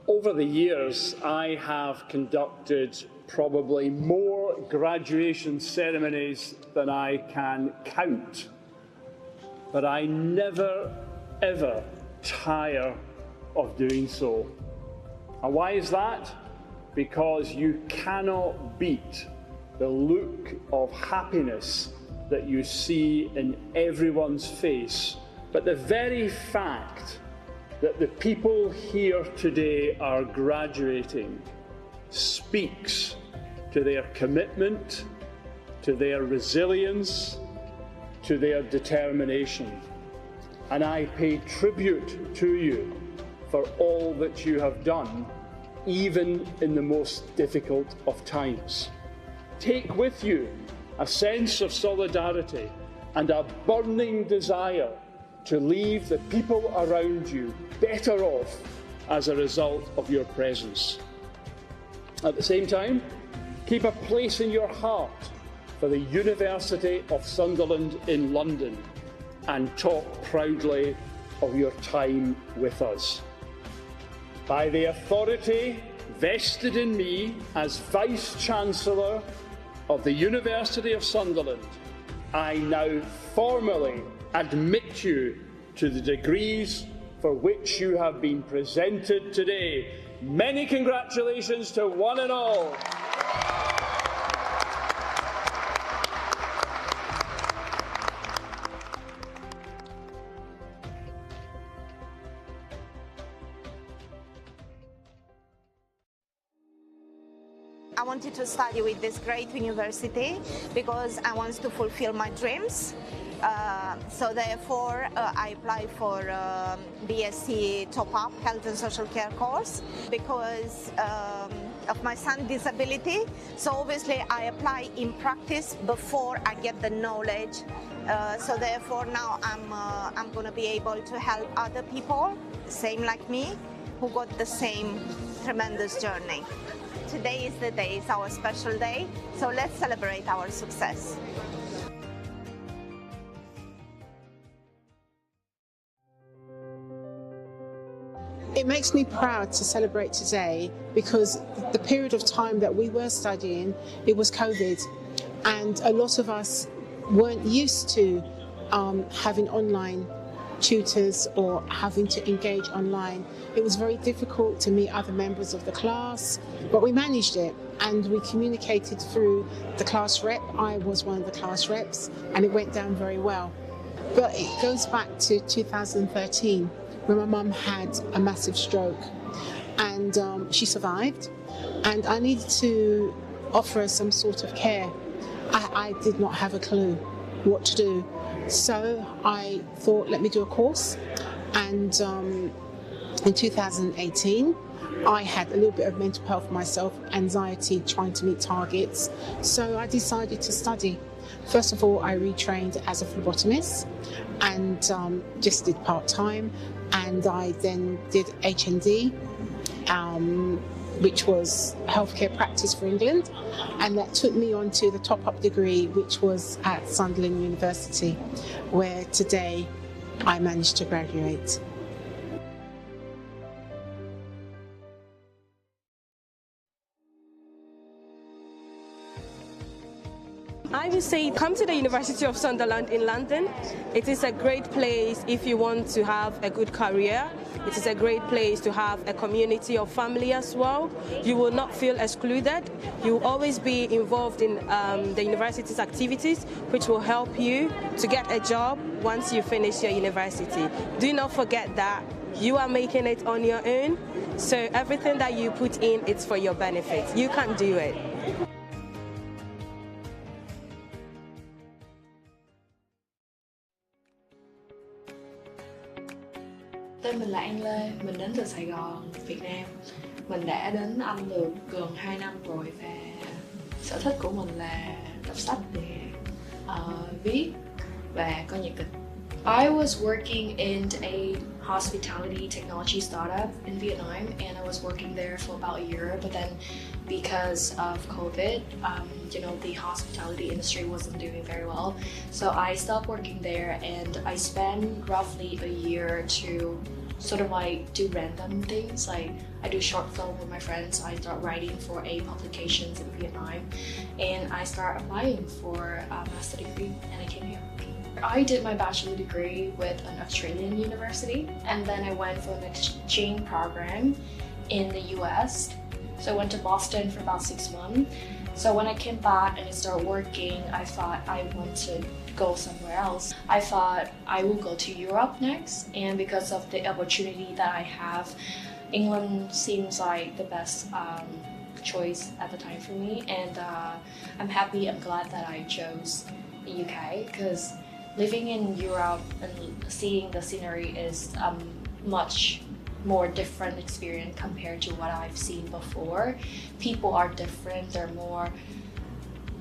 Over the years, I have conducted probably more graduation ceremonies than I can count. But I never, ever tire of doing so. And why is that? Because you cannot beat the look of happiness that you see in everyone's face. But the very fact that the people here today are graduating speaks to their commitment, to their resilience, to their determination. And I pay tribute to you for all that you have done, even in the most difficult of times. Take with you a sense of solidarity and a burning desire to leave the people around you better off as a result of your presence. At the same time, keep a place in your heart for the University of Sunderland in London and talk proudly of your time with us. By the authority vested in me as Vice-Chancellor of the University of Sunderland, I now formally admit you to the degrees for which you have been presented today. Many congratulations to one and all. I wanted to study with this great university because I want to fulfill my dreams. So therefore, I applied for BSc top-up Health and Social Care course because of my son's disability. So obviously, I apply in practice before I get the knowledge. So therefore, now I'm going to be able to help other people, same like me, who got the same tremendous journey. Today is the day, it's our special day, so let's celebrate our success. It makes me proud to celebrate today because the period of time that we were studying, it was COVID, and a lot of us weren't used to having online tutors or having to engage online. It was very difficult to meet other members of the class, but we managed it and we communicated through the class rep. I was one of the class reps and it went down very well. But it goes back to 2013 when my mum had a massive stroke and she survived, and I needed to offer her some sort of care. I did not have a clue what to do. So I thought, let me do a course, and in 2018 I had a little bit of mental health myself, anxiety, trying to meet targets, so I decided to study. First of all, I retrained as a phlebotomist and just did part-time, and I then did HND, which was healthcare practice for England, and that took me on to the top-up degree, which was at Sunderland University, where today I managed to graduate. I would say come to the University of Sunderland in London. It is a great place if you want to have a good career. It is a great place to have a community of family as well. You will not feel excluded. You will always be involved in the university's activities, which will help you to get a job once you finish your university. Do not forget that you are making it on your own, so everything that you put in, it's for your benefit. You can do it. Tên mình là An Lê, mình đến từ Sài Gòn, Việt Nam. Mình đã đến Anh được gần 2 năm rồi và sở thích của mình là đọc sách để viết và coi nhạc kịch. I was working in a hospitality technology startup in Vietnam, and I was working there for about a year, but then because of COVID, the hospitality industry wasn't doing very well. So I stopped working there and I spent roughly a year to sort of like do random things. Like I do short film with my friends. I start writing for a publications in Vietnam, and I start applying for a master degree, and I came here. I did my bachelor degree with an Australian university, and then I went for an exchange program in the US. So I went to Boston for about 6 months. So when I came back and I started working, I thought I want to go somewhere else. I thought I will go to Europe next, and because of the opportunity that I have, England seems like the best choice at the time for me, and I'm glad that I chose the UK, because living in Europe and seeing the scenery is much more different experience compared to what I've seen before. People are different, they're more,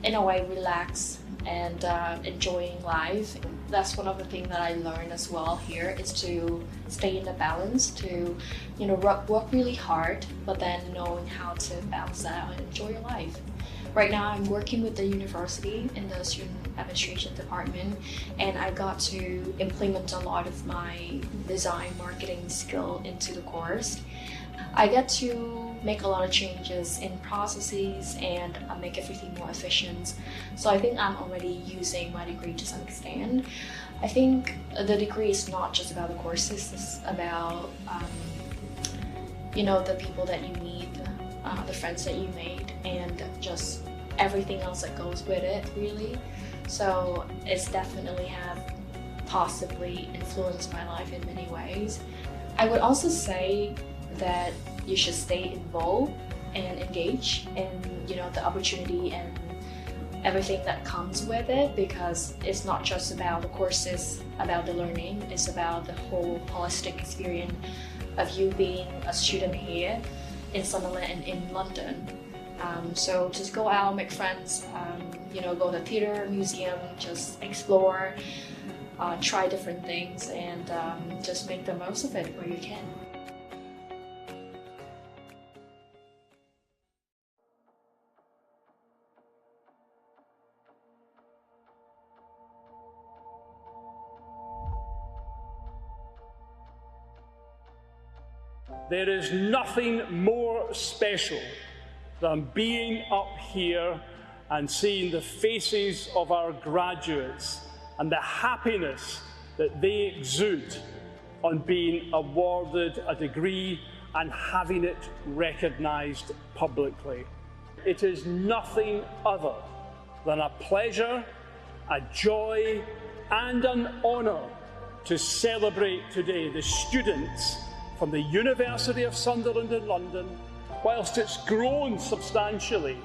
in a way, relaxed and enjoying life. That's one of the things that I learned as well here, is to stay in the balance, to work really hard, but then knowing how to balance that out and enjoy your life. Right now I'm working with the university in the student administration department, and I got to implement a lot of my design marketing skill into the course. I get to make a lot of changes in processes and make everything more efficient. So I think I'm already using my degree to some extent. I think the degree is not just about the courses, it's about the people that you meet, the friends that you made, and just everything else that goes with it, really. So it's definitely have possibly influenced my life in many ways. I would also say that you should stay involved and engage in the opportunity and everything that comes with it, because it's not just about the courses, about the learning, it's about the whole holistic experience of you being a student here in Sunderland and in London. So just go out, make friends, go to the theater, museum, just explore, try different things, and just make the most of it where you can. There is nothing more special than being up here and seeing the faces of our graduates and the happiness that they exude on being awarded a degree and having it recognised publicly. It is nothing other than a pleasure, a joy and an honour to celebrate today the students from the University of Sunderland in London. Whilst it's grown substantially,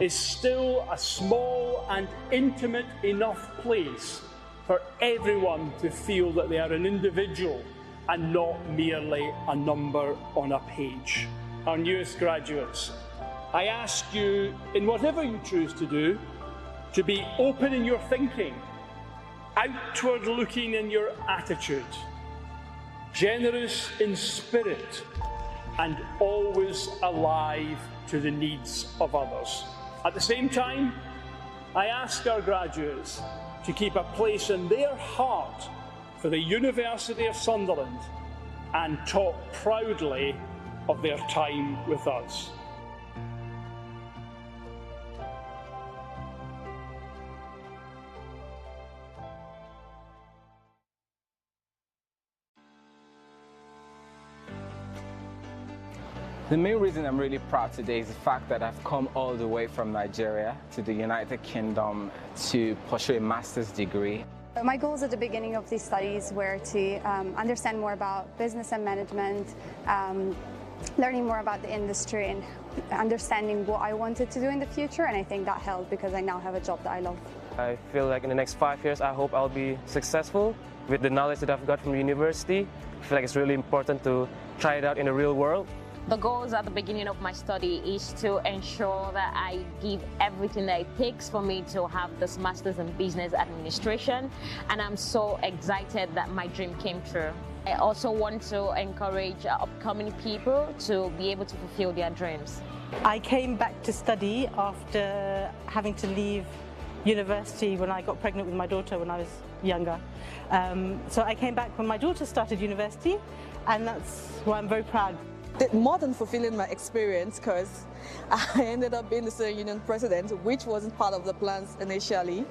is still a small and intimate enough place for everyone to feel that they are an individual and not merely a number on a page. Our newest graduates, I ask you, in whatever you choose to do, to be open in your thinking, outward looking in your attitude, generous in spirit, and always alive to the needs of others. At the same time, I ask our graduates to keep a place in their heart for the University of Sunderland and talk proudly of their time with us. The main reason I'm really proud today is the fact that I've come all the way from Nigeria to the United Kingdom to pursue a master's degree. My goals at the beginning of these studies were to understand more about business and management, learning more about the industry and understanding what I wanted to do in the future, and I think that helped because I now have a job that I love. I feel like in the next 5 years I hope I'll be successful with the knowledge that I've got from university. I feel like it's really important to try it out in the real world. The goals at the beginning of my study is to ensure that I give everything that it takes for me to have this master's in business administration, and I'm so excited that my dream came true. I also want to encourage upcoming people to be able to fulfill their dreams. I came back to study after having to leave university when I got pregnant with my daughter when I was younger. So I came back when my daughter started university, and that's why I'm very proud. More than fulfilling my experience, because I ended up being the student union president, which wasn't part of the plans initially,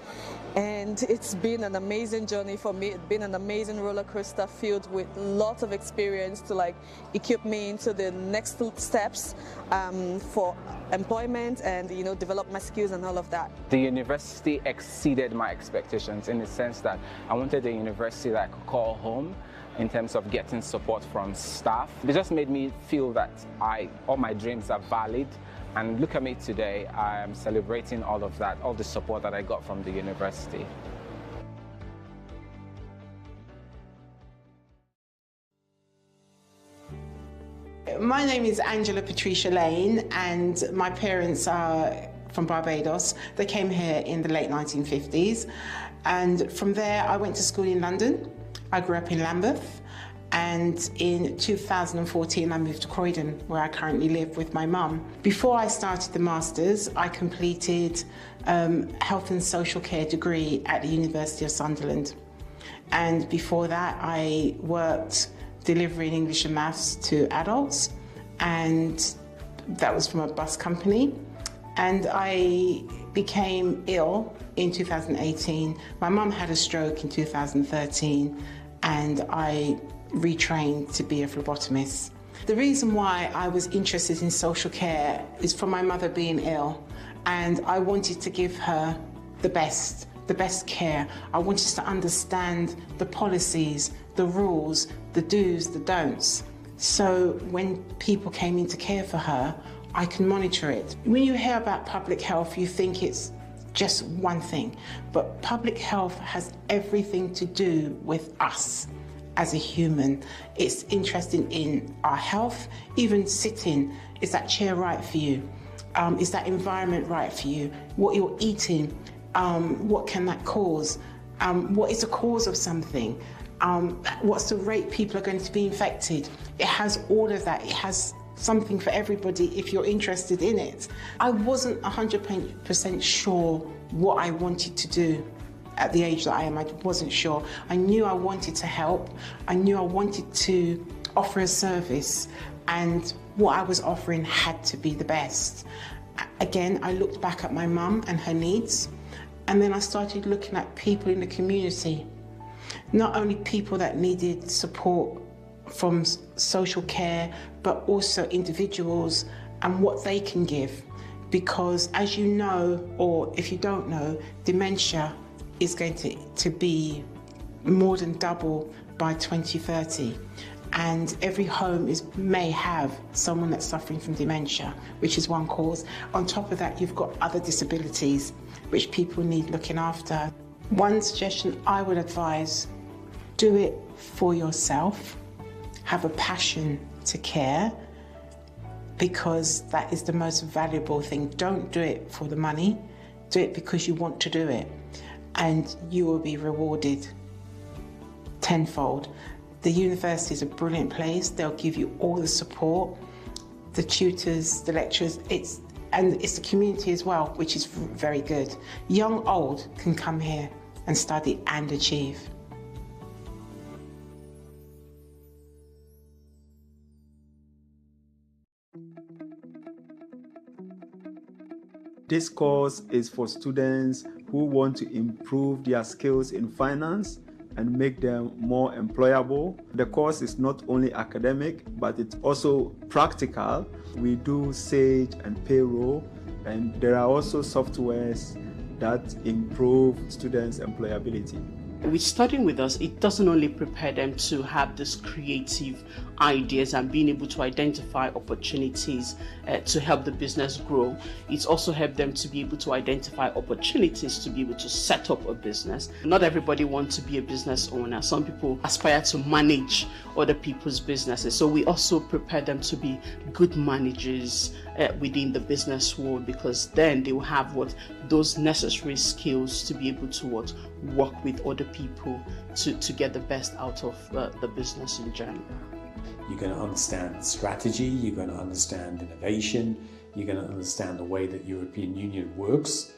and it's been an amazing journey for me. It's been an amazing roller coaster filled with lots of experience to equip me into the next steps for employment and develop my skills and all of that. The university exceeded my expectations in the sense that I wanted a university that I could call home in terms of getting support from staff. It just made me feel that all my dreams are valid, and look at me today. I am celebrating all of that, all the support that I got from the university. My name is Angela Patricia Lane, and my parents are from Barbados. They came here in the late 1950s, and from there I went to school in London. I grew up in Lambeth, and in 2014 I moved to Croydon, where I currently live with my mum. Before I started the Masters, I completed Health and Social Care degree at the University of Sunderland. And before that, I worked delivering English and Maths to adults, and that was from a bus company. And I became ill in 2018. My mum had a stroke in 2013, and I retrained to be a phlebotomist. The reason why I was interested in social care is from my mother being ill, and I wanted to give her the best care. I wanted to understand the policies, the rules, the do's, the don'ts. So when people came in to care for her, I can monitor it. When you hear about public health, you think it's just one thing, but public health has everything to do with us as a human. It's interested in our health, even sitting. Is that chair right for you? Is that environment right for you? What you're eating, what can that cause? What is the cause of something? What's the rate people are going to be infected? It has all of that. It has something for everybody if you're interested in it. I wasn't 100% sure what I wanted to do at the age that I am. I wasn't sure. I knew I wanted to help. I knew I wanted to offer a service, and what I was offering had to be the best. Again, I looked back at my mum and her needs, and then I started looking at people in the community. Not only people that needed support from social care, but also individuals and what they can give. Because as you know, or if you don't know, dementia is going to be more than double by 2030. And every home may have someone that's suffering from dementia, which is one cause. On top of that, you've got other disabilities which people need looking after. One suggestion I would advise: do it for yourself. Have a passion to care, because that is the most valuable thing. Don't do it for the money. Do it because you want to do it, and you will be rewarded tenfold. The university is a brilliant place. They'll give you all the support, the tutors, the lecturers. It's the community as well, which is very good. Young, old can come here and study and achieve. This course is for students who want to improve their skills in finance and make them more employable. The course is not only academic, but it's also practical. We do Sage and payroll, and there are also softwares that improve students' employability. With studying with us, it doesn't only prepare them to have these creative ideas and being able to identify opportunities to help the business grow. It's also helped them to be able to identify opportunities to be able to set up a business. Not everybody wants to be a business owner. Some people aspire to manage other people's businesses. So we also prepare them to be good managers within the business world, because then they will have those necessary skills to be able to work with other people to get the best out of the business in general. You're going to understand strategy, you're going to understand innovation, you're going to understand the way that European Union works.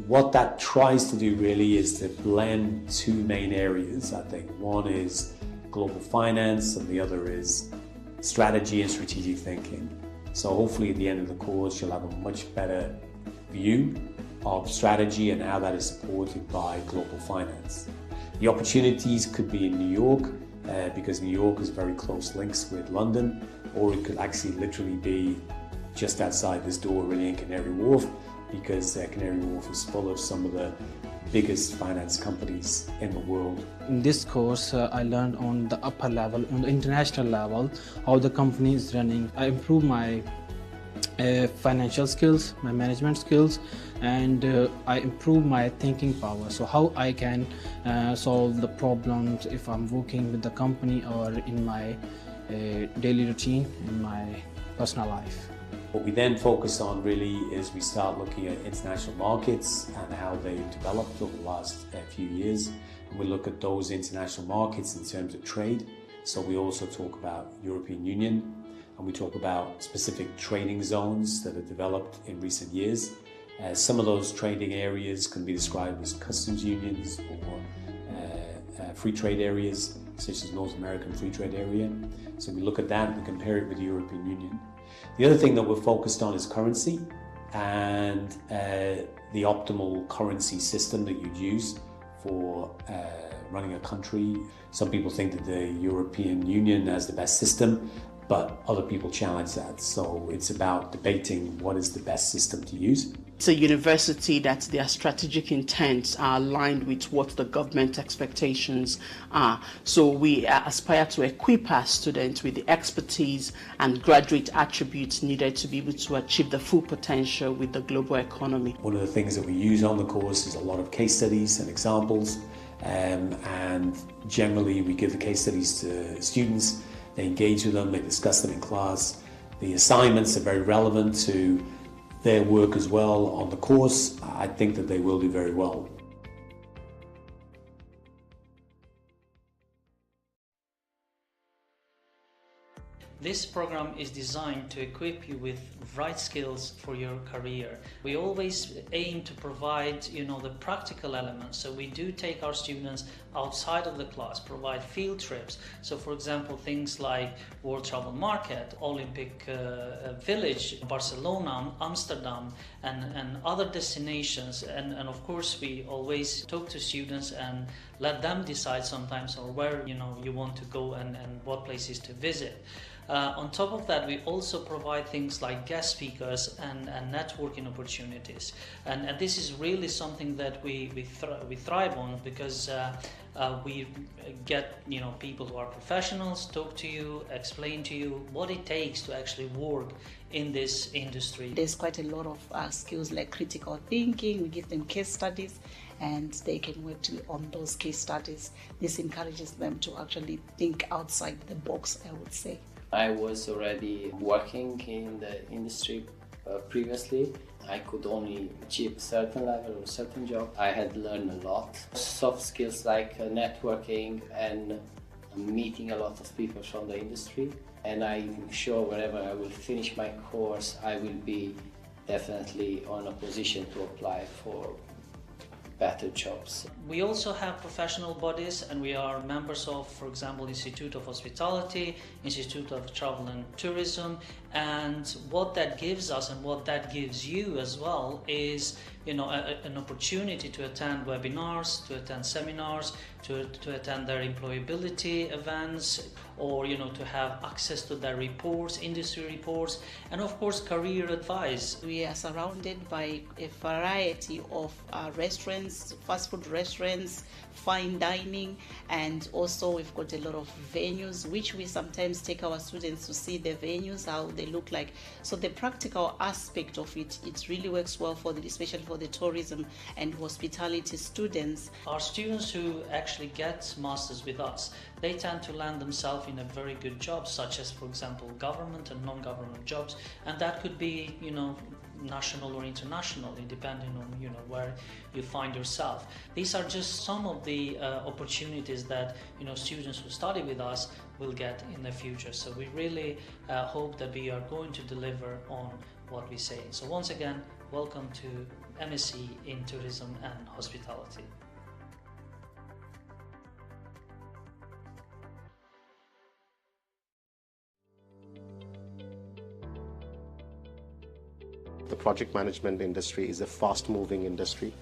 What that tries to do really is to blend two main areas, I think. One is global finance, and the other is strategy and strategic thinking. So hopefully at the end of the course you'll have a much better view of strategy and how that is supported by global finance. The opportunities could be in New York, because New York has very close links with London, or it could actually literally be just outside this door really in Canary Wharf, because Canary Wharf is full of some of the biggest finance companies in the world. In this course, I learned on the upper level, on the international level, how the company is running. I improved my financial skills, my management skills, and I improve my thinking power. So how I can solve the problems if I'm working with the company or in my daily routine, in my personal life. What we then focus on really is we start looking at international markets and how they've developed over the last few years. And we look at those international markets in terms of trade. So we also talk about European Union, and we talk about specific trading zones that have developed in recent years. Some of those trading areas can be described as customs unions or free trade areas, such as North American Free Trade Area. So we look at that and compare it with the European Union. The other thing that we're focused on is currency and the optimal currency system that you'd use for running a country. Some people think that the European Union has the best system, but other people challenge that. So it's about debating what is the best system to use. It's a university that their strategic intents are aligned with what the government expectations are. So we aspire to equip our students with the expertise and graduate attributes needed to be able to achieve the full potential with the global economy. One of the things that we use on the course is a lot of case studies and examples, and generally we give the case studies to students. They engage with them, they discuss them in class. The assignments are very relevant to their work as well on the course. I think that they will do very well. This program is designed to equip you with right skills for your career. We always aim to provide, the practical elements. So we do take our students outside of the class, provide field trips. So for example, things like World Travel Market, Olympic Village, Barcelona, Amsterdam, and other destinations. And of course, we always talk to students and let them decide sometimes or where, you want to go and what places to visit. On top of that, we also provide things like guest speakers and networking opportunities, and this is really something that we thrive on, because we get people who are professionals talk to you, explain to you what it takes to actually work in this industry. There's quite a lot of skills like critical thinking. We give them case studies and they can work on those case studies. This encourages them to actually think outside the box, I would say. I was already working in the industry previously. I could only achieve a certain level or a certain job. I had learned a lot. Soft skills like networking and meeting a lot of people from the industry. And I'm sure wherever I will finish my course, I will be definitely on a position to apply for better jobs. We also have professional bodies, and we are members of, for example, Institute of Hospitality, Institute of Travel and Tourism, and what that gives us and what that gives you as well is an opportunity to attend webinars, to attend seminars, to attend their employability events, or to have access to their reports, industry reports, and of course career advice. We are surrounded by a variety of restaurants, fast food restaurants, fine dining, and also we've got a lot of venues which we sometimes take our students to see the venues, how they look like. So the practical aspect of it really works well for especially for the tourism and hospitality students. Our students who actually get masters with us, they tend to land themselves in a very good job, such as, for example, government and non-government jobs, and that could be national or internationally, depending on where you find yourself. These are just some of the opportunities that students who study with us will get in the future. So we really hope that we are going to deliver on what we say. So once again, welcome to MSc in Tourism and Hospitality. The project management industry is a fast-moving industry.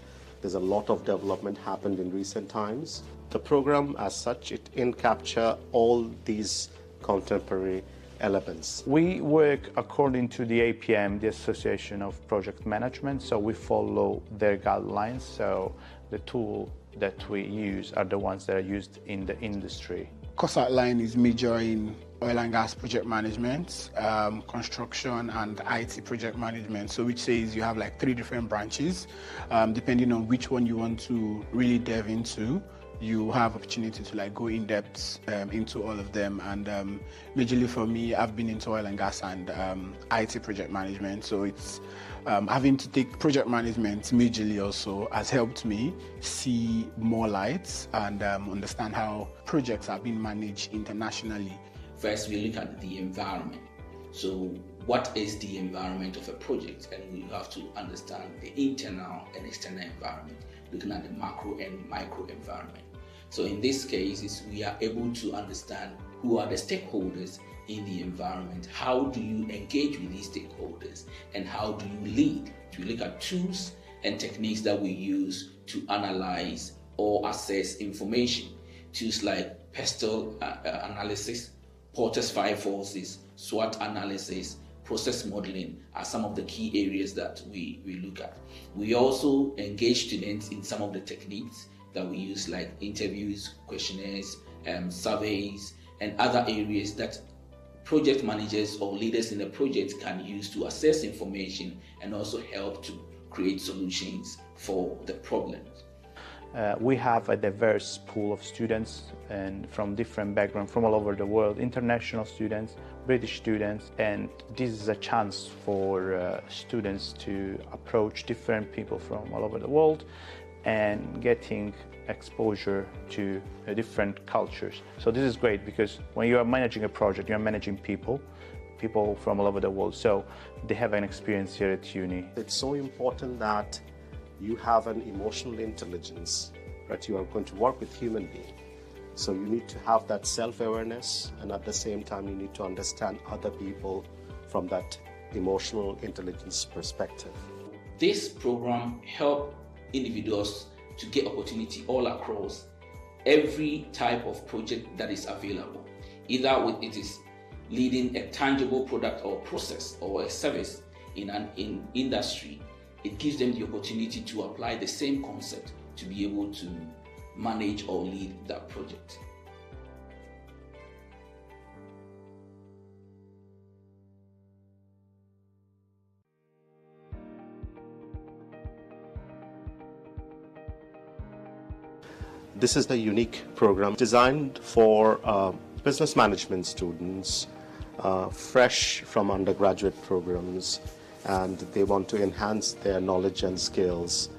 There's a lot of development happened in recent times. The program as such, it capture all these contemporary elements. We work according to the APM, the Association of Project Management, so we follow their guidelines. So the tool that we use are the ones that are used in the industry. Course outline is major in oil and gas project management, construction and IT project management. So which says you have like 3 different branches. Depending on which one you want to really delve into, you have opportunity to like go in depth into all of them. And majorly for me, I've been into oil and gas and IT project management. So it's having to take project management majorly also has helped me see more lights and understand how projects are being managed internationally. First, we look at the environment. So what is the environment of a project? And we have to understand the internal and external environment, looking at the macro and micro environment. So in this case, we are able to understand who are the stakeholders in the environment, how do you engage with these stakeholders, and how do you lead? We look at tools and techniques that we use to analyze or assess information. Tools like pestle analysis, Porter's 5 forces, SWOT analysis, process modeling are some of the key areas that we look at. We also engage students in some of the techniques that we use, like interviews, questionnaires, surveys, and other areas that project managers or leaders in the project can use to assess information and also help to create solutions for the problems. We have a diverse pool of students and from different backgrounds from all over the world, international students, British students, and this is a chance for students to approach different people from all over the world and getting exposure to different cultures. So this is great because when you are managing a project, you are managing people from all over the world. So they have an experience here at uni. It's so important that you have an emotional intelligence, that you are going to work with human beings. So you need to have that self-awareness, and at the same time you need to understand other people from that emotional intelligence perspective. This program helps individuals to get opportunity all across every type of project that is available. Either it is leading a tangible product or process or a service in an industry, it gives them the opportunity to apply the same concept to be able to manage or lead that project. This is the unique program designed for business management students, fresh from undergraduate programs, and they want to enhance their knowledge and skills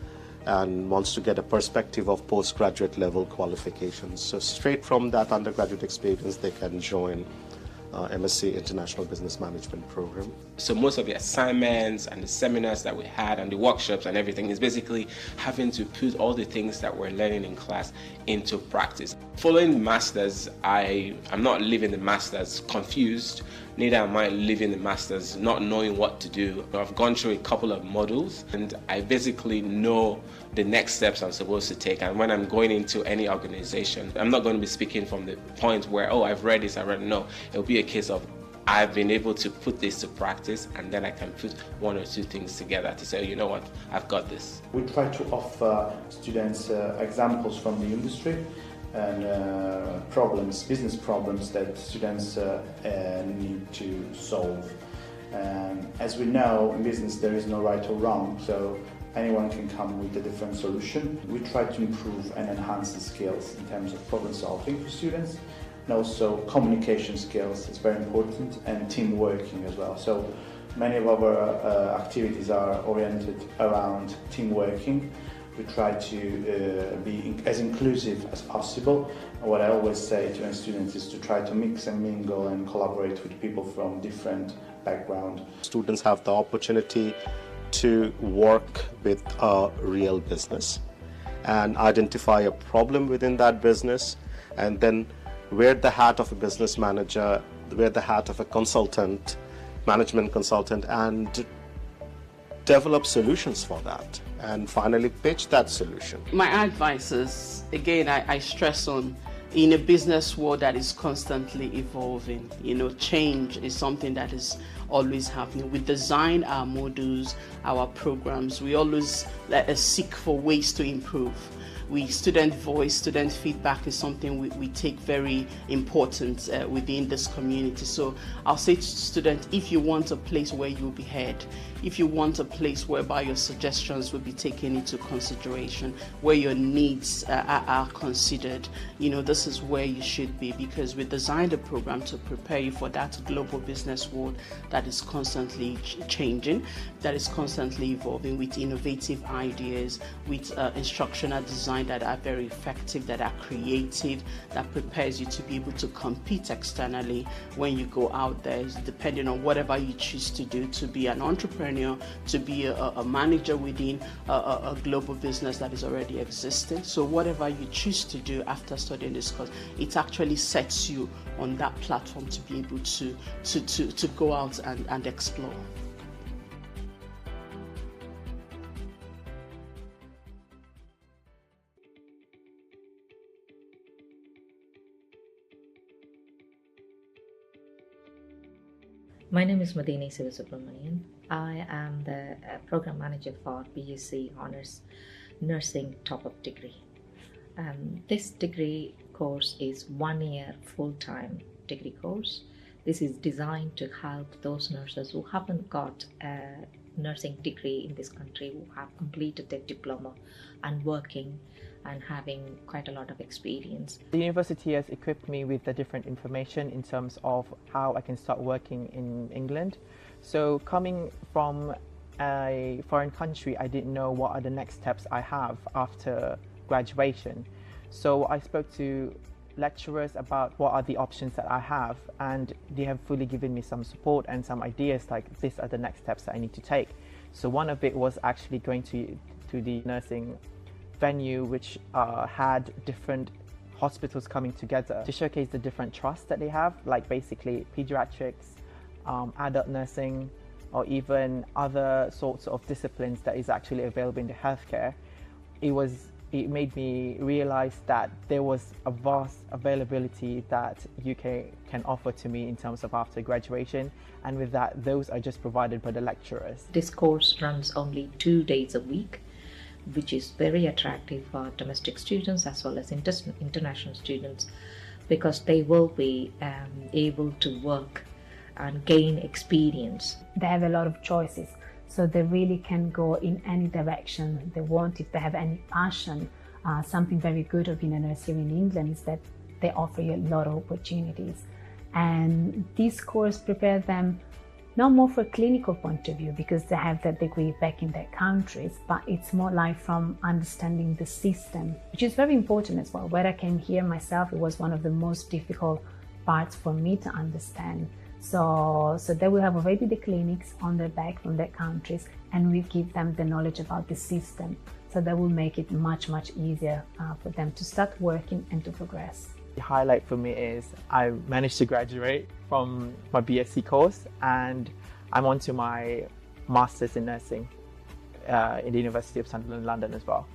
and wants to get a perspective of postgraduate level qualifications. So straight from that undergraduate experience, they can join MSc International Business Management program. So most of the assignments and the seminars that we had and the workshops and everything is basically having to put all the things that we're learning in class into practice. Following the masters, I'm not leaving the masters confused, neither am I leaving the masters not knowing what to do. I've gone through a couple of modules and I basically know the next steps I'm supposed to take, and when I'm going into any organization, I'm not going to be speaking from the point where, oh, I've read this, I read it. No, it'll be a case of I've been able to put this to practice, and then I can put 1 or 2 things together to say, you know what, I've got this. We try to offer students examples from the industry and problems, business problems that students need to solve. As we know, in business there is no right or wrong, so anyone can come with a different solution. We try to improve and enhance the skills in terms of problem solving for students, and also communication skills is very important, and team working as well. So many of our activities are oriented around team working. We try to be as inclusive as possible. And what I always say to my students is to try to mix and mingle and collaborate with people from different backgrounds. Students have the opportunity to work with a real business and identify a problem within that business, and then wear the hat of a business manager, wear the hat of a consultant, management consultant, and develop solutions for that, and finally pitch that solution. My advice is, again, I stress on, in a business world that is constantly evolving, change is something that is always happening. We design our modules, our programs, we always seek for ways to improve. Student voice, student feedback is something we take very important within this community. So I'll say to students, if you want a place where you'll be heard, if you want a place whereby your suggestions will be taken into consideration, where your needs are considered, this is where you should be, because we designed a program to prepare you for that global business world that is constantly changing, that is constantly evolving, with innovative ideas, with instructional design that are very effective, that are creative, that prepares you to be able to compete externally when you go out there, depending on whatever you choose to do, to be an entrepreneur, to be a manager within a global business that is already existing. So whatever you choose to do after studying this course, it actually sets you on that platform to be able to go out and explore. My name is Madini Sivasubramanian. I am the program manager for BSc Honours Nursing top-up degree. This degree course is 1 year full-time degree course. This is designed to help those nurses who haven't got a nursing degree in this country, who have completed their diploma and working and having quite a lot of experience. The university has equipped me with the different information in terms of how I can start working in England. So coming from a foreign country, I didn't know what are the next steps I have after graduation. So I spoke to lecturers about what are the options that I have, and they have fully given me some support and some ideas, like these are the next steps that I need to take. So one of it was actually going to the nursing venue, which had different hospitals coming together to showcase the different trusts that they have, like basically pediatrics, adult nursing, or even other sorts of disciplines that is actually available in the healthcare. It made me realize that there was a vast availability that UK can offer to me in terms of after graduation, and with that, those are just provided by the lecturers. This course runs only 2 days a week, which is very attractive for domestic students as well as international students, because they will be able to work and gain experience. They have a lot of choices, so they really can go in any direction they want. If they have any passion, something very good of being a nurse here in England is that they offer you a lot of opportunities, and this course prepares them not more for a clinical point of view because they have that degree back in their countries, but it's more like from understanding the system, which is very important as well. When I came here myself, it was one of the most difficult parts for me to understand. So they will have already the clinics on their back from their countries, and we give them the knowledge about the system. So that will make it much, much easier for them to start working and to progress. The highlight for me is I managed to graduate from my BSc course, and I'm on to my Masters in Nursing in the University of Sunderland, London as well.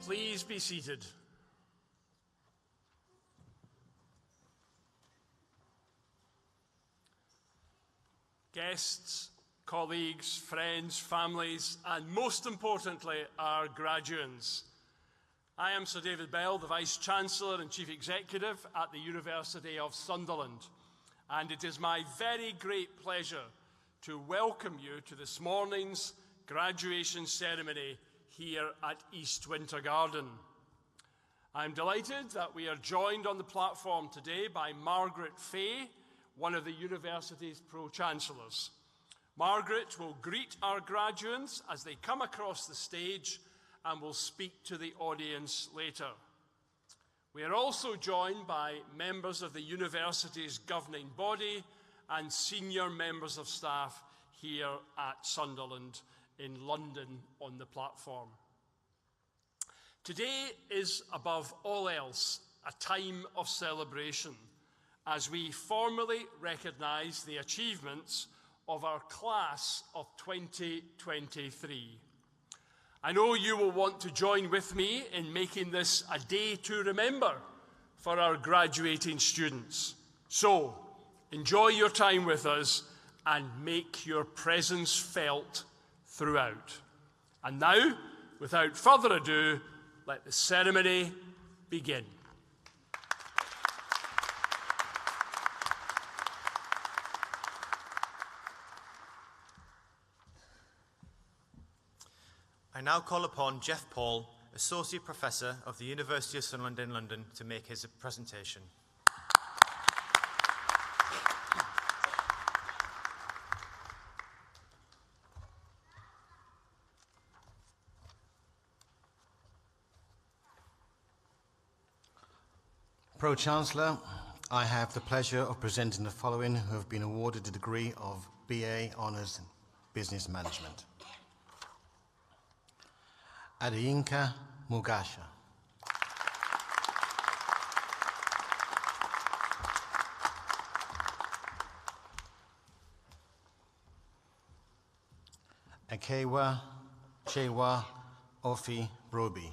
Please be seated. Guests, colleagues, friends, families, and most importantly, our graduates. I am Sir David Bell, the Vice-Chancellor and Chief Executive at the University of Sunderland, and it is my very great pleasure to welcome you to this morning's graduation ceremony here at East Winter Garden. I'm delighted that we are joined on the platform today by Margaret Fay, one of the university's Pro-Chancellors. Margaret will greet our graduates as they come across the stage and will speak to the audience later. We are also joined by members of the university's governing body and senior members of staff here at Sunderland in London on the platform. Today is, above all else, a time of celebration as we formally recognise the achievements of our class of 2023. I know you will want to join with me in making this a day to remember for our graduating students. So, enjoy your time with us and make your presence felt throughout. And now, without further ado, let the ceremony begin. I now call upon Jeff Paul, Associate Professor of the University of Sunderland in London, to make his presentation. Pro-Chancellor, I have the pleasure of presenting the following who have been awarded the degree of BA Honours in Business Management. Adeyinka Mugasha. Akewa Chewa Ofi Broby.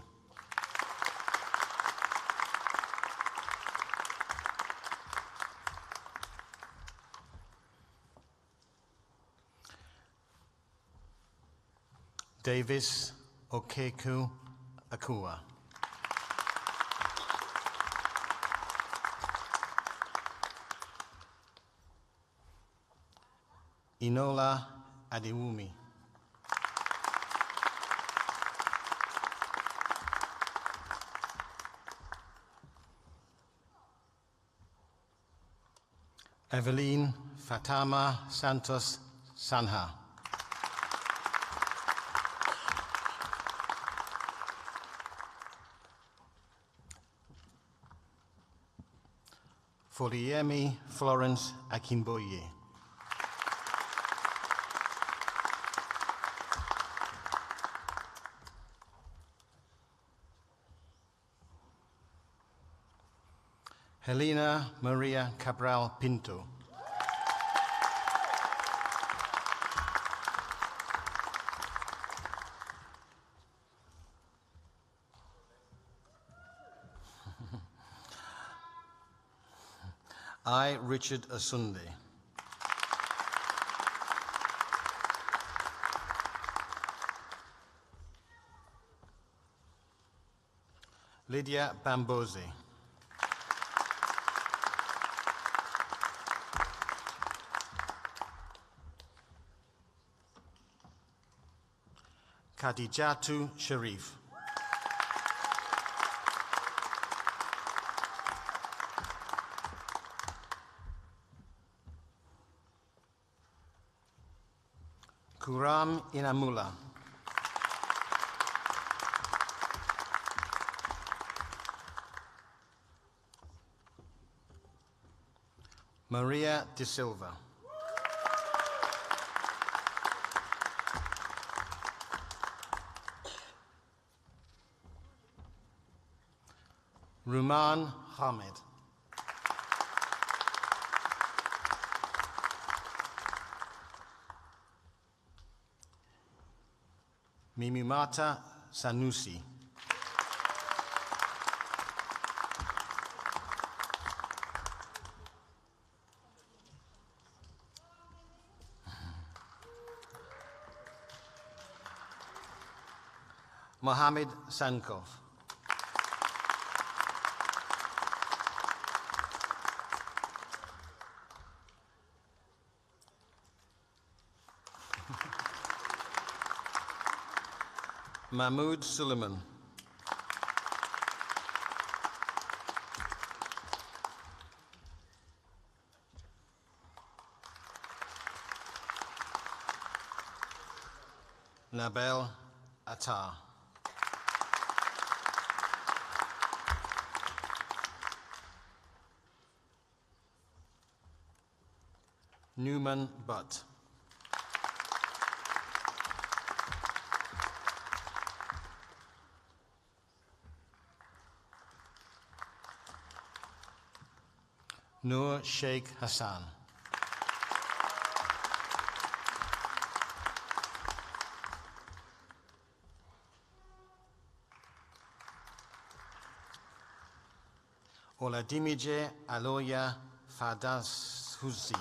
Davis Okeku Akua. Inola Adewumi. Evelyn Fatama Santos Sanha. Foliemi Florence Akimboye. Helena Maria Cabral Pinto. I, Richard Asunde. Lydia Bambosi. Khadijatu Sharif. Kuram Inamula. Maria De Silva. Ruman Hamid. Mimimata Sanusi. Mohammed Sankov. Mahmoud Suleiman. Nabel Attar. Newman Butt. Noor Sheikh Hassan. Oladimije Aloya Fadashusi.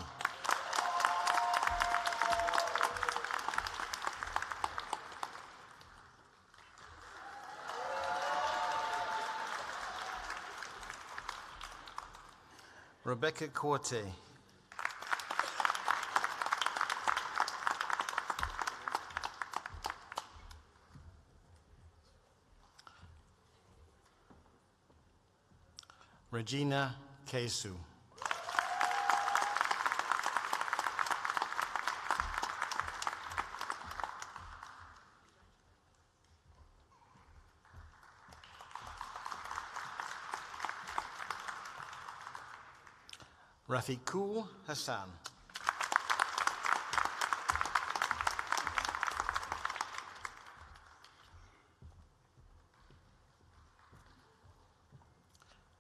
Rebecca Corte. Regina Kesu. Rafiqul Hassan.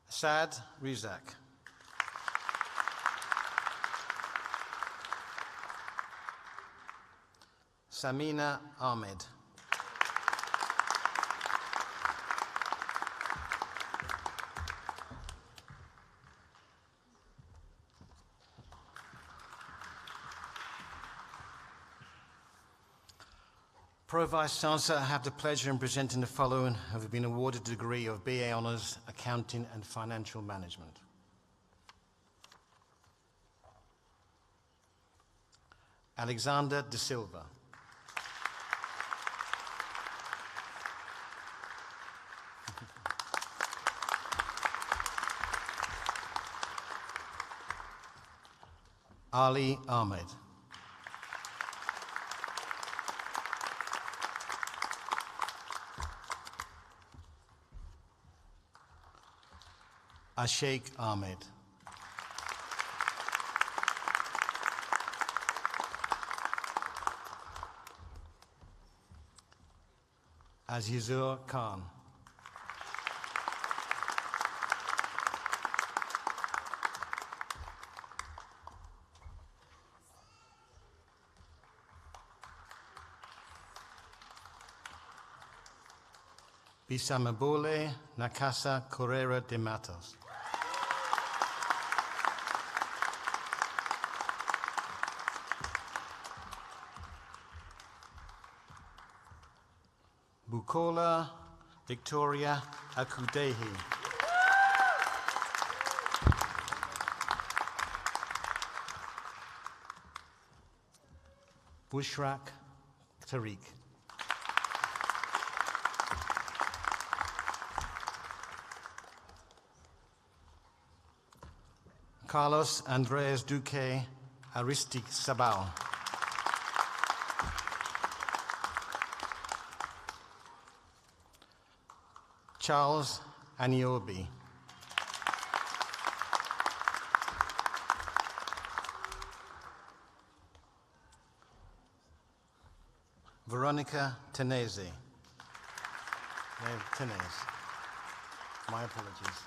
Sad Rizak. Samina Ahmed. Pro Vice Chancellor, I have the pleasure in presenting the following who have been awarded the degree of BA Honours, Accounting and Financial Management. Alexander De Silva. Ali Ahmed. Ashek Ahmed. Azizur Khan. Bisamabole Nakasa Correra de Matos. Bukola Victoria Akudehi. Bushrak Tariq. Carlos Andres Duque Aristic Sabal. Charles Aniobi. Veronica Tenese. Tenese. My apologies.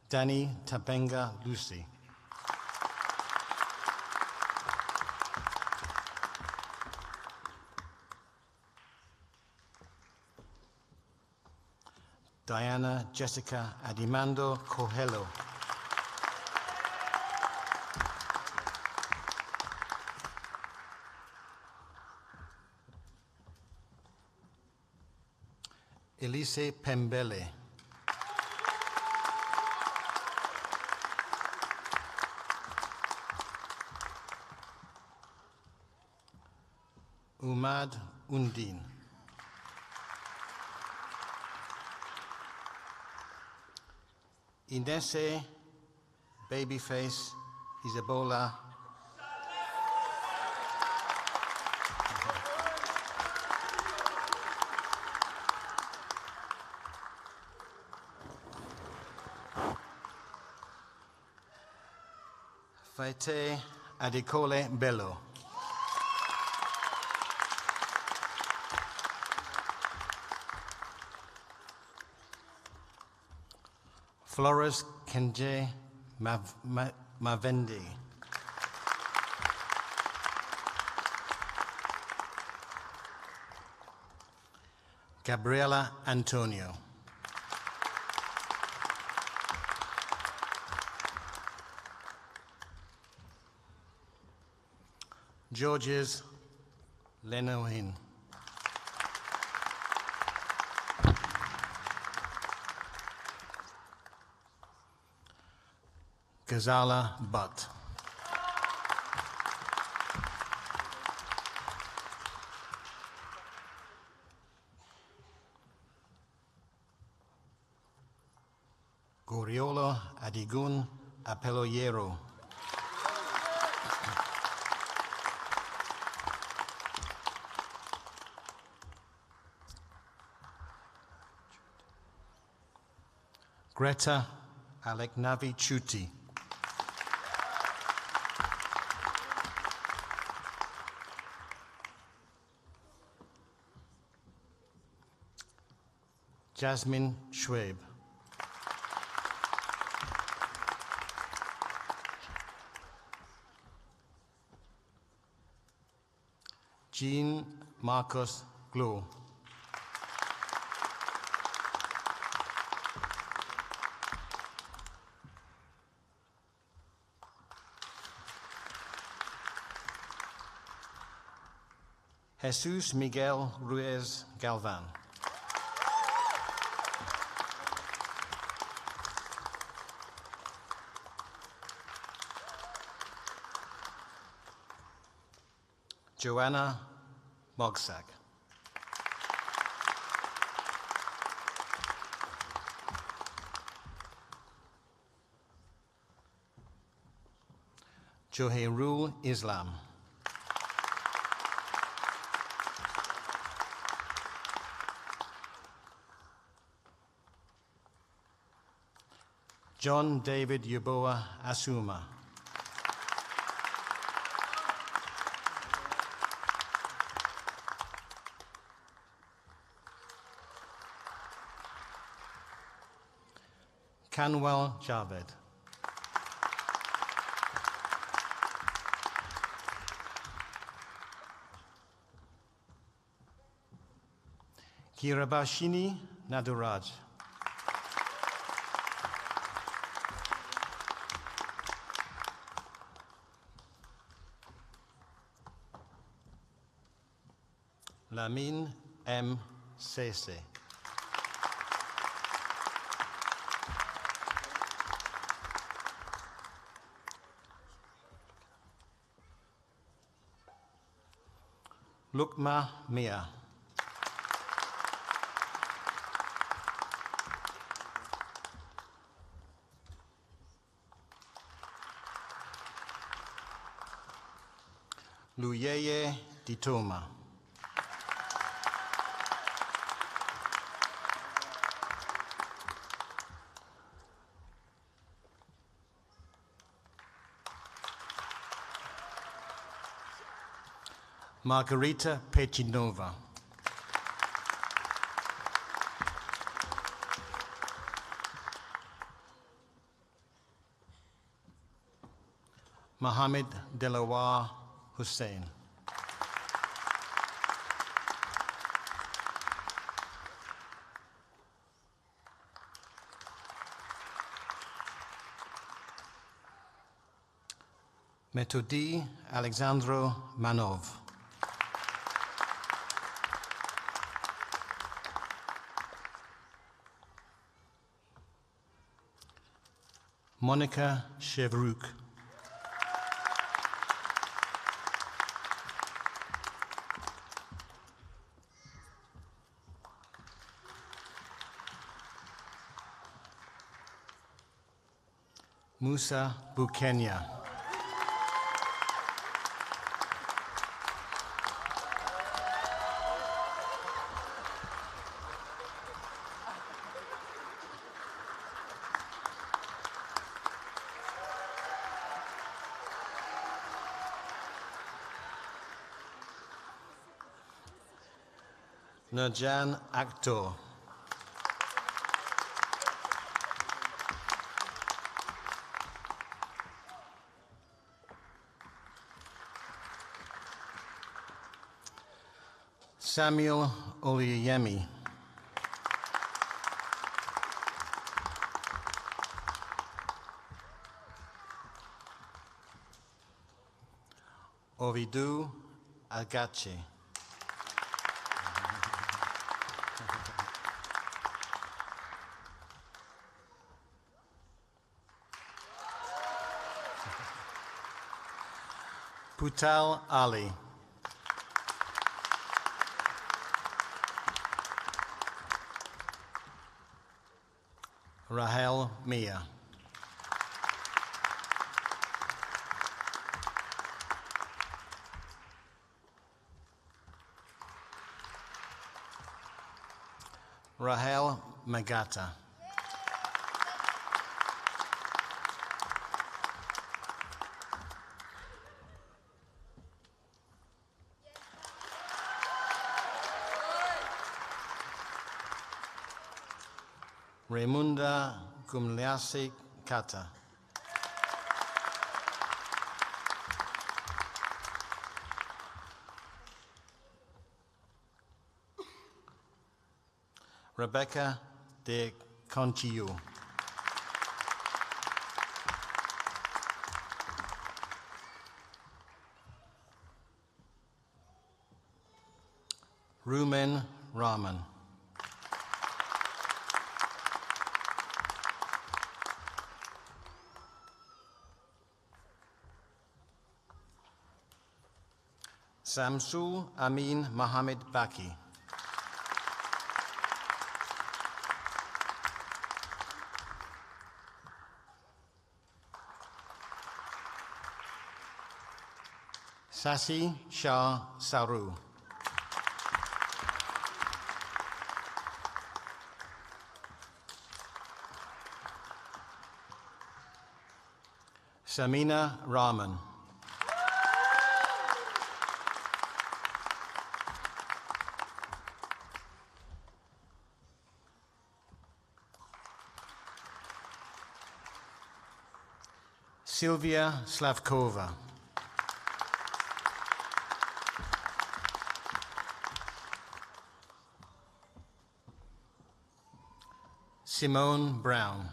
Danny Tabenga Lucy. Diana Jessica Adimando Coelho. Elise Pembele. Umad Undin. Inese Babyface Isabola. Faite Adikole Bello. Flores Kenje Mavendi. Gabriela Antonio. Georges Lenohin. Ghazala Butt. Goriolo Adigun Apeloyero. Greta Aleknavi Chuti. Jasmine Schwab. Jean Marcos Glo. Jesus Miguel Ruiz Galvan. Joanna Mogsak. Johairul Islam. John David Yuboa Asuma. Kanwal Javed. Kirabashini Naduraj. Lamine M. Sese. Lukma Mia. Luyeye Ditoma. Margarita Pechinova. Mohammed Delawar Hussein. Metodi Alexandro Manov. Monica Chevrouk. Musa Bukenya. Nurjan Akhtor. Samuel Oluyemi. Ovidu Agache. Putal Ali. Rahel Mia. Rahel Magata. Raymunda Gumliasi Kata. Rebecca de Conchiu. Rumen Rahman. Samsul Amin Mohammed Baki. Sasi Shah Saru. Samina Rahman. Sylvia Slavkova. Simone Brown.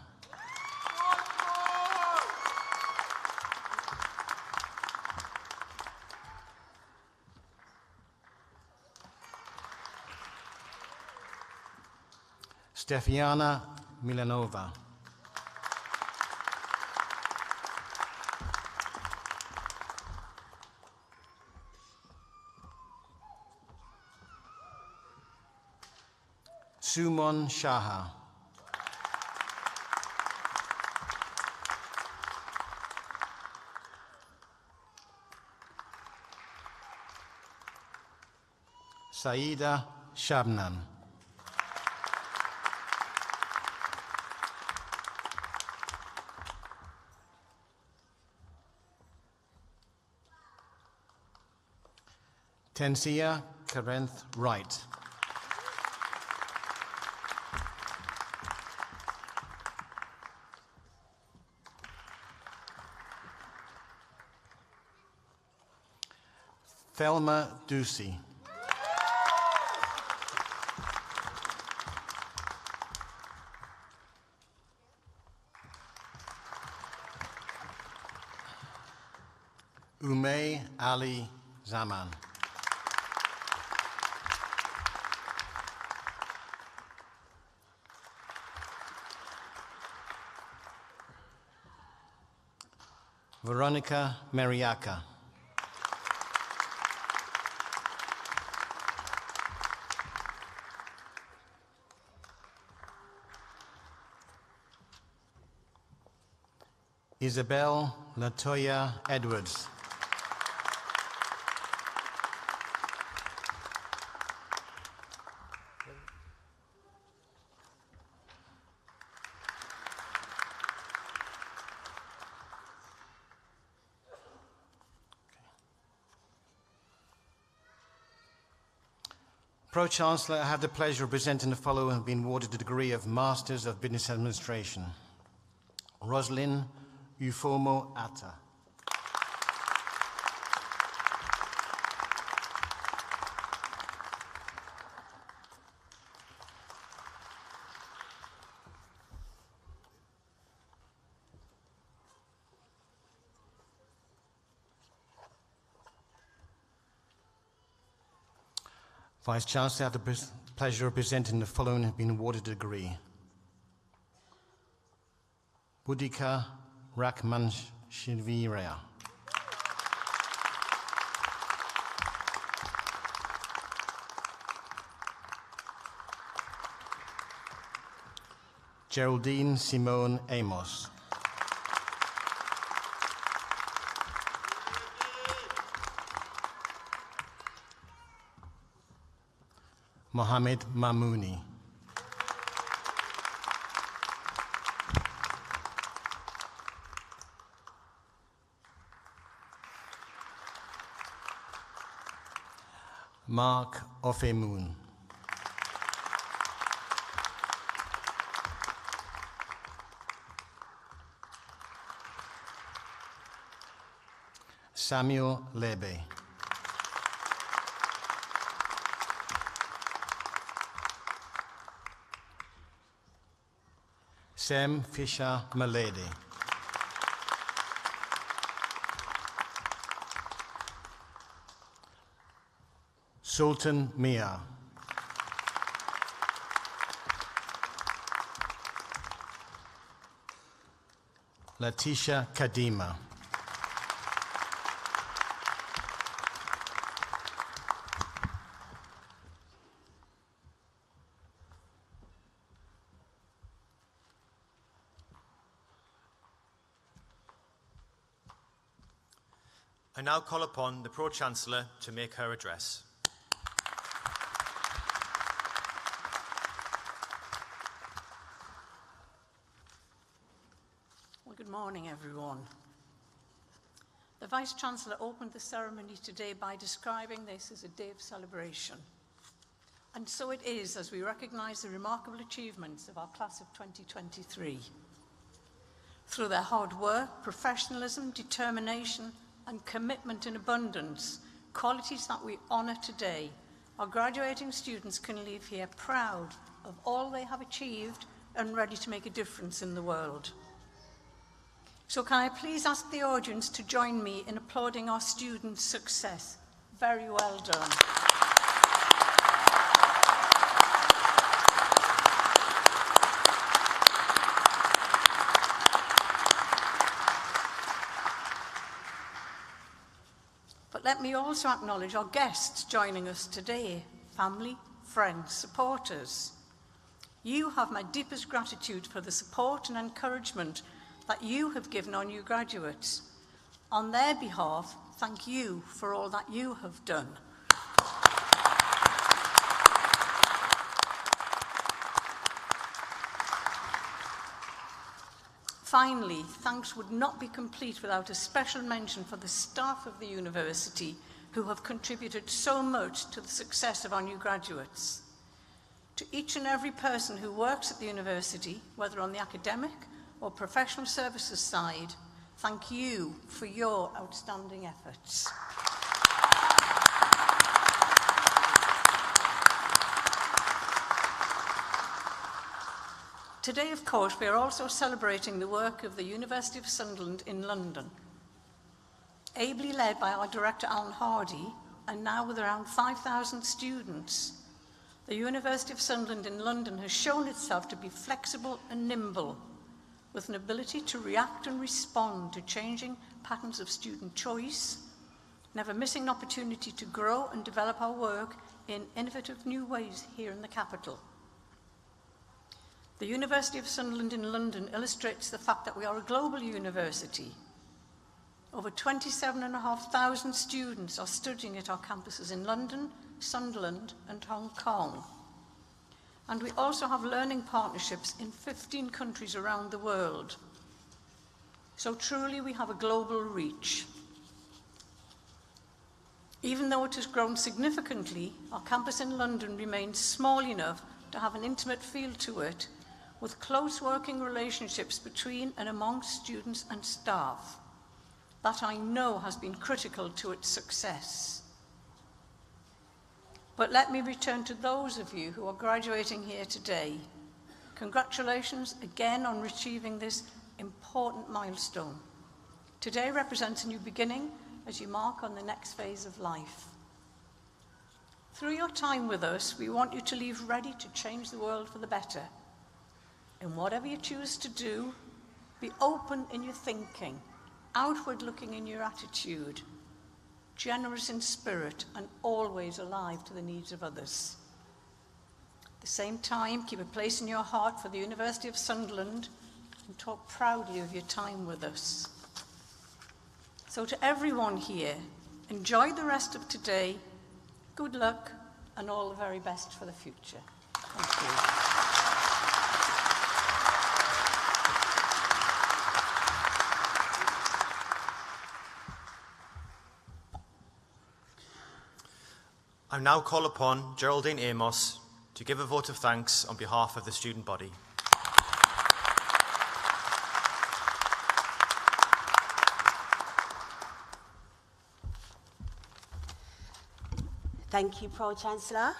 Stefiana Milanova. Sumon Shaha. Saida Shabnan. Tensia Karenth Wright. Thelma Ducey. Umay Ali Zaman. Veronica Mariaka. Isabel Latoya Edwards. Pro-Chancellor, I have the pleasure of presenting the following who have been awarded the degree of Masters of Business Administration. Roslyn Ufomo Atta. Vice-Chancellor, I have the pleasure of presenting the following who have been awarded a degree. Budika Rakmanshivira. Geraldine Simone Amos. Mohammed Mamouni. Mark Ofemoon. Samuel Lebe. Sam Fisher Malede. Sultan Mia. Latisha Kadima. I now call upon the Pro-Chancellor to make her address. Well, good morning, everyone. The Vice-Chancellor opened the ceremony today by describing this as a day of celebration. And so it is, as we recognise the remarkable achievements of our class of 2023. Through their hard work, professionalism, determination, and commitment in abundance, qualities that we honour today, our graduating students can leave here proud of all they have achieved and ready to make a difference in the world. So can I please ask the audience to join me in applauding our students' success? Very well done. let me also acknowledge our guests joining us today, family, friends, supporters. You have my deepest gratitude for the support and encouragement that you have given our new graduates. On their behalf, thank you for all that you have done. Finally, thanks would not be complete without a special mention for the staff of the university who have contributed so much to the success of our new graduates. To each and every person who works at the university, whether on the academic or professional services side, thank you for your outstanding efforts. Today, of course, we are also celebrating the work of the University of Sunderland in London. Ably led by our director, Alan Hardy, and now with around 5,000 students, the University of Sunderland in London has shown itself to be flexible and nimble, with an ability to react and respond to changing patterns of student choice, never missing an opportunity to grow and develop our work in innovative new ways here in the capital. The University of Sunderland in London illustrates the fact that we are a global university. Over 27,500 students are studying at our campuses in London, Sunderland and Hong Kong. And we also have learning partnerships in 15 countries around the world. So truly we have a global reach. Even though it has grown significantly, our campus in London remains small enough to have an intimate feel to it, with close working relationships between and among students and staff. That I know has been critical to its success. But let me return to those of you who are graduating here today. Congratulations again on achieving this important milestone. Today represents a new beginning as you mark on the next phase of life. Through your time with us, we want you to leave ready to change the world for the better. In whatever you choose to do, be open in your thinking, outward looking in your attitude, generous in spirit, and always alive to the needs of others. At the same time, keep a place in your heart for the University of Sunderland and talk proudly of your time with us. So to everyone here, enjoy the rest of today, good luck, and all the very best for the future. Thank you. I now call upon Geraldine Amos to give a vote of thanks on behalf of the student body. Thank you, Pro-Chancellor.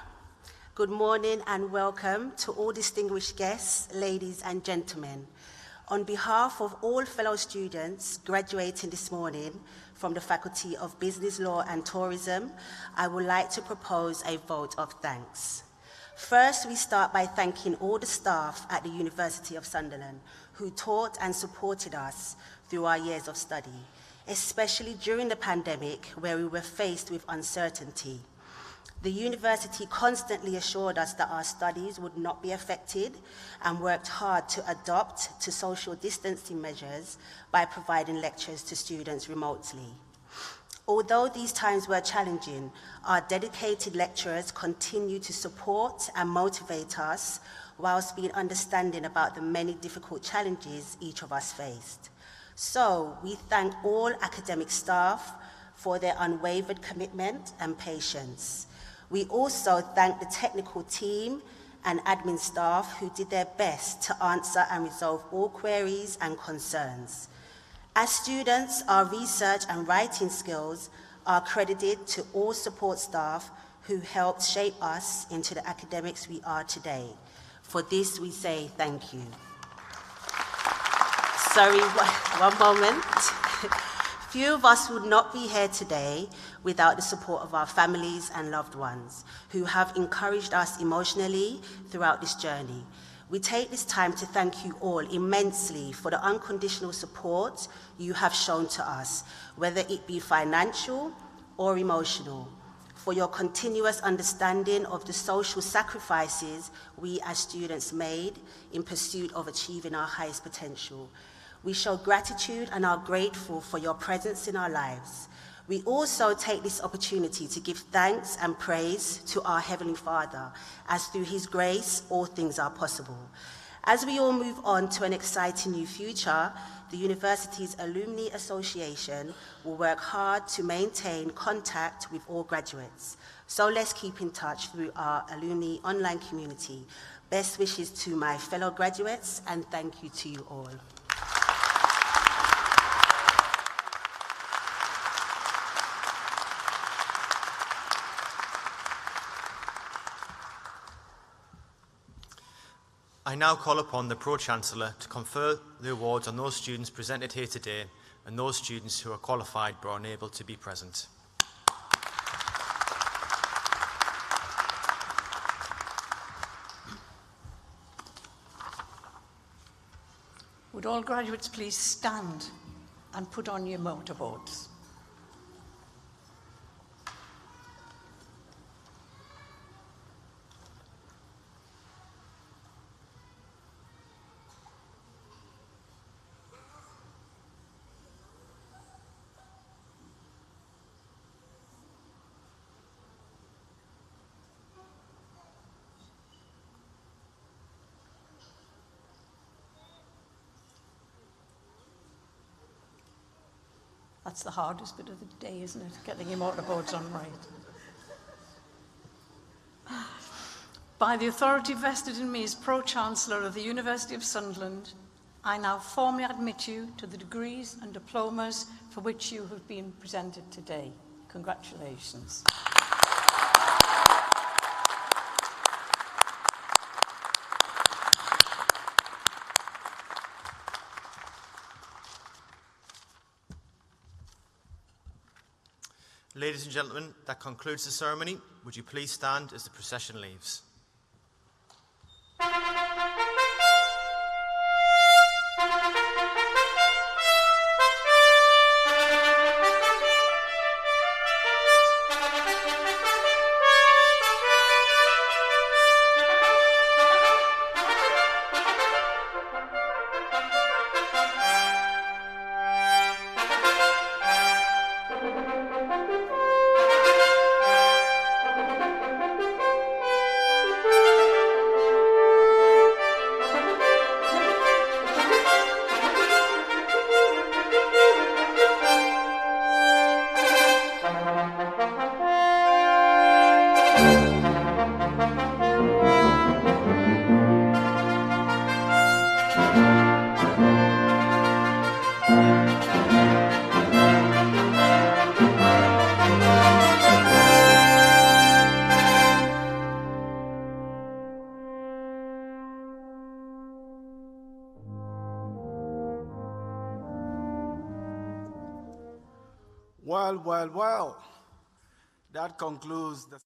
Good morning and welcome to all distinguished guests, ladies and gentlemen. On behalf of all fellow students graduating this morning from the Faculty of Business Law and Tourism, I would like to propose a vote of thanks. First, we start by thanking all the staff at the University of Sunderland who taught and supported us through our years of study, especially during the pandemic where we were faced with uncertainty. The university constantly assured us that our studies would not be affected and worked hard to adapt to social distancing measures by providing lectures to students remotely. Although these times were challenging, our dedicated lecturers continue to support and motivate us whilst being understanding about the many difficult challenges each of us faced. So we thank all academic staff for their unwavered commitment and patience. We also thank the technical team and admin staff who did their best to answer and resolve all queries and concerns. As students, our research and writing skills are credited to all support staff who helped shape us into the academics we are today. For this, we say thank you. Sorry, one moment. Few of us would not be here today without the support of our families and loved ones who have encouraged us emotionally throughout this journey. We take this time to thank you all immensely for the unconditional support you have shown to us, whether it be financial or emotional, for your continuous understanding of the social sacrifices we as students made in pursuit of achieving our highest potential. We show gratitude and are grateful for your presence in our lives. We also take this opportunity to give thanks and praise to our Heavenly Father, as through His grace all things are possible. As we all move on to an exciting new future, the university's Alumni Association will work hard to maintain contact with all graduates. So let's keep in touch through our alumni online community. Best wishes to my fellow graduates, and thank you to you all. I now call upon the Pro-Chancellor to confer the awards on those students presented here today and those students who are qualified but are unable to be present. Would all graduates please stand and put on your motorboards? That's the hardest bit of the day, isn't it? Getting your motorboards on right. By the authority vested in me as Pro-Chancellor of the University of Sunderland, I now formally admit you to the degrees and diplomas for which you have been presented today. Congratulations. Ladies and gentlemen, that concludes the ceremony. Would you please stand as the procession leaves? Well, that concludes the